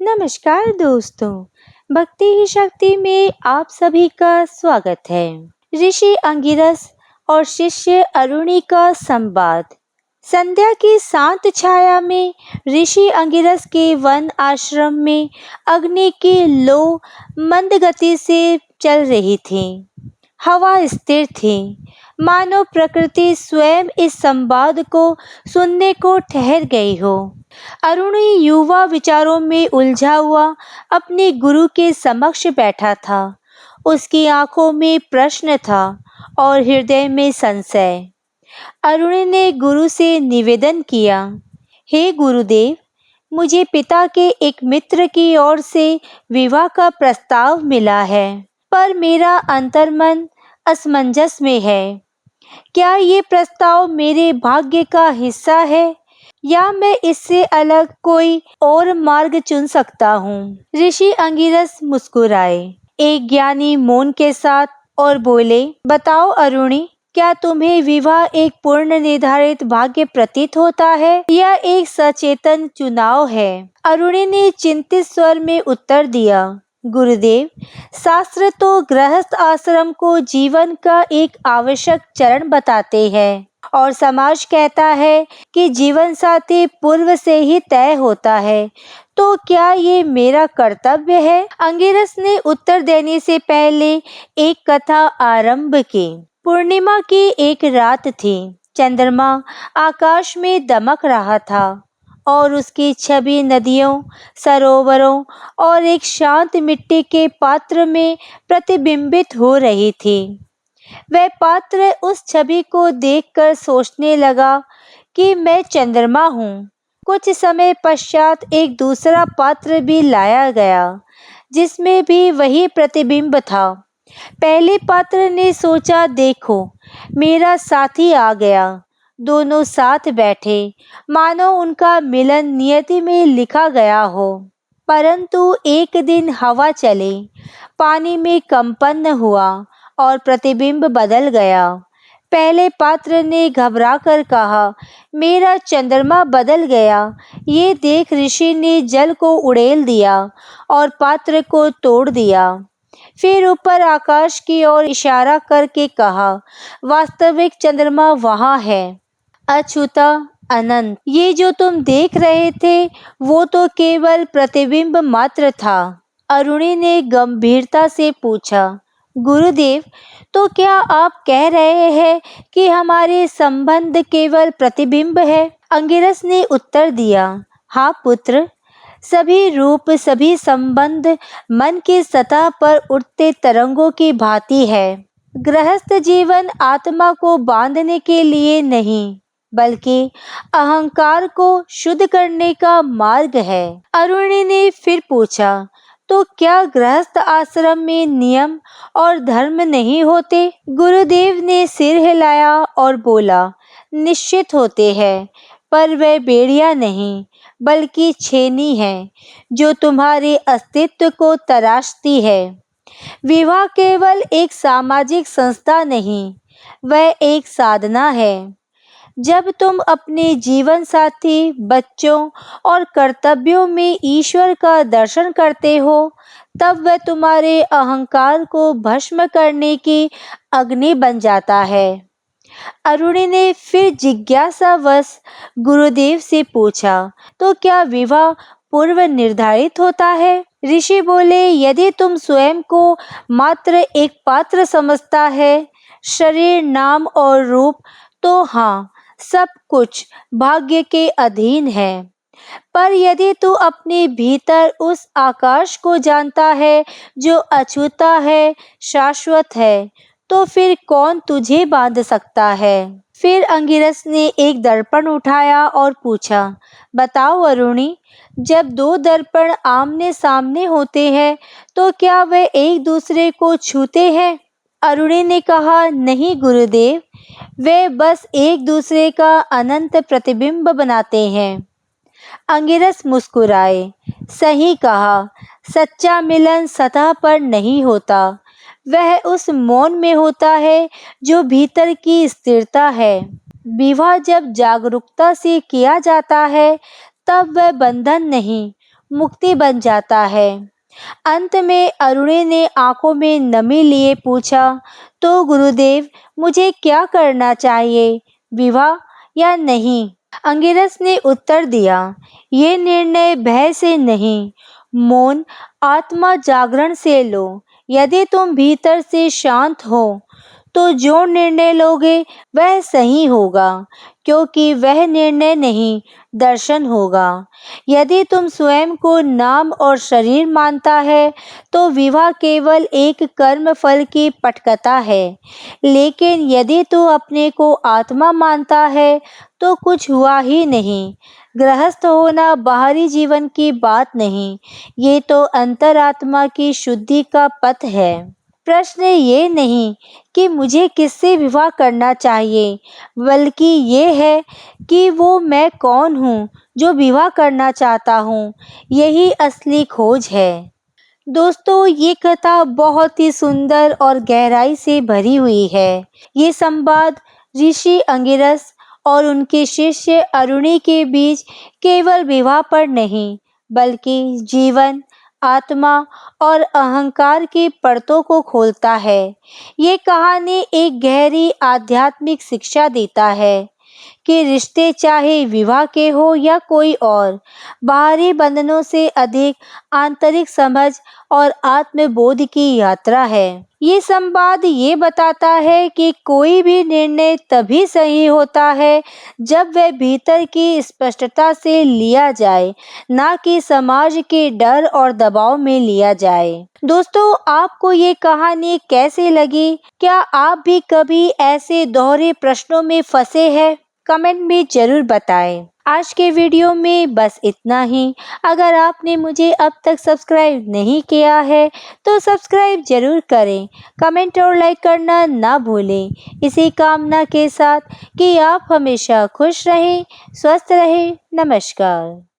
नमस्कार दोस्तों, भक्ति ही शक्ति में आप सभी का स्वागत है। ऋषि अंगिरस और शिष्य अरुणि का संवाद। संध्या की शांत छाया में ऋषि अंगिरस के वन आश्रम में अग्नि की लो मंद गति से चल रही थी। हवा स्थिर थी, मानो प्रकृति स्वयं इस संवाद को सुनने को ठहर गई हो। अरुणी युवा विचारों में उलझा हुआ अपने गुरु के समक्ष बैठा था। उसकी आंखों में प्रश्न था और हृदय में संशय। अरुणी ने गुरु से निवेदन किया, हे गुरुदेव, मुझे पिता के एक मित्र की ओर से विवाह का प्रस्ताव मिला है, पर मेरा अंतर्मन असमंजस में है। क्या ये प्रस्ताव मेरे भाग्य का हिस्सा है या मैं इससे अलग कोई और मार्ग चुन सकता हूँ? ऋषि अंगिरस मुस्कुराए एक ज्ञानी मौन के साथ और बोले, बताओ अरुणि, क्या तुम्हें विवाह एक पूर्ण निर्धारित भाग्य प्रतीत होता है या एक सचेतन चुनाव है? अरुणि ने चिंतित स्वर में उत्तर दिया, गुरुदेव, शास्त्र तो गृहस्थ आश्रम को जीवन का एक आवश्यक चरण बताते हैं और समाज कहता है कि जीवन साथी पूर्व से ही तय होता है, तो क्या ये मेरा कर्तव्य है? अंगिरस ने उत्तर देने से पहले एक कथा आरंभ की। पूर्णिमा की एक रात थी। चंद्रमा आकाश में दमक रहा था और उसकी छवि नदियों, सरोवरों और एक शांत मिट्टी के पात्र में प्रतिबिंबित हो रही थी। वह पात्र उस छवि को देखकर सोचने लगा कि मैं चंद्रमा हूँ। कुछ समय पश्चात एक दूसरा पात्र भी लाया गया, जिसमें भी वही प्रतिबिंब था। पहले पात्र ने सोचा, देखो, मेरा साथी आ गया। दोनों साथ बैठे, मानो उनका मिलन नियति में लिखा गया हो। परंतु एक दिन हवा चली, पानी में कंपन हुआ और प्रतिबिंब बदल गया। पहले पात्र ने घबराकर कहा, मेरा चंद्रमा बदल गया। ये देख ऋषि ने जल को उड़ेल दिया और पात्र को तोड़ दिया। फिर ऊपर आकाश की ओर इशारा करके कहा, वास्तविक चंद्रमा वहाँ है, अछूता, अनंत। ये जो तुम देख रहे थे वो तो केवल प्रतिबिंब मात्र था। अरुणि ने गंभीरता से पूछा, गुरुदेव, तो क्या आप कह रहे हैं कि हमारे संबंध केवल प्रतिबिंब है? अंगिरस ने उत्तर दिया, हाँ पुत्र, सभी रूप, सभी संबंध मन की सतह पर उठते तरंगों की भांति है। गृहस्थ जीवन आत्मा को बांधने के लिए नहीं, बल्कि अहंकार को शुद्ध करने का मार्ग है। अरुणि ने फिर पूछा, तो क्या गृहस्थ आश्रम में नियम और धर्म नहीं होते? गुरुदेव ने सिर हिलाया और बोला, निश्चित होते हैं, पर वह बेड़ियां नहीं, बल्कि छेनी है जो तुम्हारे अस्तित्व को तराशती है। विवाह केवल एक सामाजिक संस्था नहीं, वह एक साधना है। जब तुम अपने जीवन साथी, बच्चों और कर्तव्यों में ईश्वर का दर्शन करते हो, तब वह तुम्हारे अहंकार को भस्म करने की अग्नि बन जाता है। अरुणि ने फिर जिज्ञासावश गुरुदेव से पूछा, तो क्या विवाह पूर्व निर्धारित होता है? ऋषि बोले, यदि तुम स्वयं को मात्र एक पात्र समझता है, शरीर, नाम और रूप, तो हाँ, सब कुछ भाग्य के अधीन है। पर यदि तू अपने भीतर उस आकाश को जानता है जो अछूता है, शाश्वत है, तो फिर कौन तुझे बांध सकता है? फिर अंगिरस ने एक दर्पण उठाया और पूछा, बताओ अरुणि, जब दो दर्पण आमने सामने होते हैं तो क्या वे एक दूसरे को छूते हैं? अरुणि ने कहा, नहीं गुरुदेव, वे बस एक दूसरे का अनंत प्रतिबिंब बनाते हैं। अंगिरस मुस्कुराए, सही कहा, सच्चा मिलन सतह पर नहीं होता, वह उस मौन में होता है जो भीतर की स्थिरता है। विवाह जब जागरूकता से किया जाता है, तब वह बंधन नहीं, मुक्ति बन जाता है। अंत में अरुणी ने आंखों में नमी लिए पूछा, तो गुरुदेव मुझे क्या करना चाहिए, विवाह या नहीं? अंगिरस ने उत्तर दिया, ये निर्णय भय से नहीं, मौन आत्मा जागरण से लो। यदि तुम भीतर से शांत हो तो जो निर्णय लोगे वह सही होगा, क्योंकि वह निर्णय नहीं, दर्शन होगा। यदि तुम स्वयं को नाम और शरीर मानता है तो विवाह केवल एक कर्म फल की पटकथा है, लेकिन यदि तू अपने को आत्मा मानता है तो कुछ हुआ ही नहीं। गृहस्थ होना बाहरी जीवन की बात नहीं, ये तो अंतरात्मा की शुद्धि का पथ है। प्रश्न ये नहीं कि मुझे किससे विवाह करना चाहिए, बल्कि ये है कि वो मैं कौन हूँ जो विवाह करना चाहता हूँ। यही असली खोज है। दोस्तों, ये कथा बहुत ही सुंदर और गहराई से भरी हुई है। ये संवाद ऋषि अंगिरस और उनके शिष्य अरुणि के बीच केवल विवाह पर नहीं, बल्कि जीवन, आत्मा और अहंकार की परतों को खोलता है। ये कहानी एक गहरी आध्यात्मिक शिक्षा देता है कि रिश्ते चाहे विवाह के हो या कोई और, बाहरी बंधनों से अधिक आंतरिक समझ और आत्मबोध की यात्रा है। ये संवाद ये बताता है कि कोई भी निर्णय तभी सही होता है जब वह भीतर की स्पष्टता से लिया जाए, ना कि समाज के डर और दबाव में लिया जाए। दोस्तों, आपको ये कहानी कैसे लगी? क्या आप भी कभी ऐसे दोहरे प्रश्नों में फंसे हैं? कमेंट में जरूर बताएं। आज के वीडियो में बस इतना ही। अगर आपने मुझे अब तक सब्सक्राइब नहीं किया है तो सब्सक्राइब जरूर करें। कमेंट और लाइक करना ना भूलें। इसी कामना के साथ कि आप हमेशा खुश रहें, स्वस्थ रहें। नमस्कार।